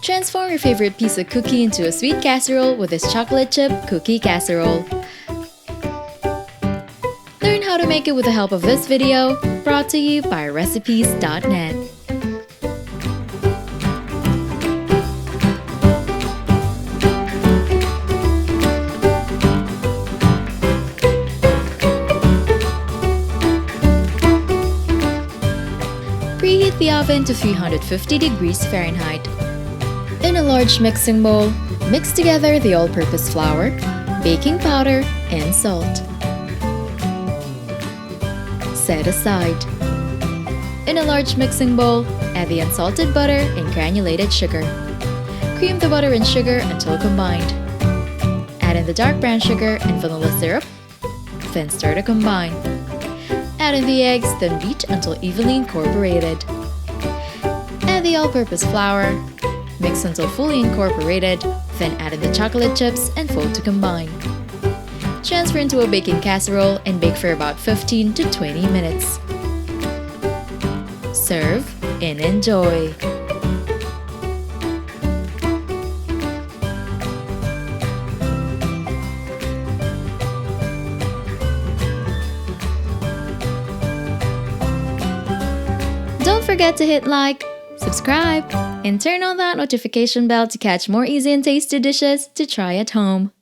Transform your favorite piece of cookie into a sweet casserole with this chocolate chip cookie casserole. Learn how to make it with the help of this video, brought to you by recipes.net. Preheat the oven to 350 degrees Fahrenheit. In a large mixing bowl, mix together the all-purpose flour, baking powder, and salt. Set aside. In a large mixing bowl, add the unsalted butter and granulated sugar. Cream the butter and sugar until combined. Add in the dark brown sugar and vanilla syrup, then stir to combine. Add in the eggs, then beat until evenly incorporated. Add the all-purpose flour, mix until fully incorporated, then add in the chocolate chips and fold to combine. Transfer into a baking casserole and bake for about 15 to 20 minutes. Serve and enjoy! Don't forget to hit like, subscribe, and turn on that notification bell to catch more easy and tasty dishes to try at home.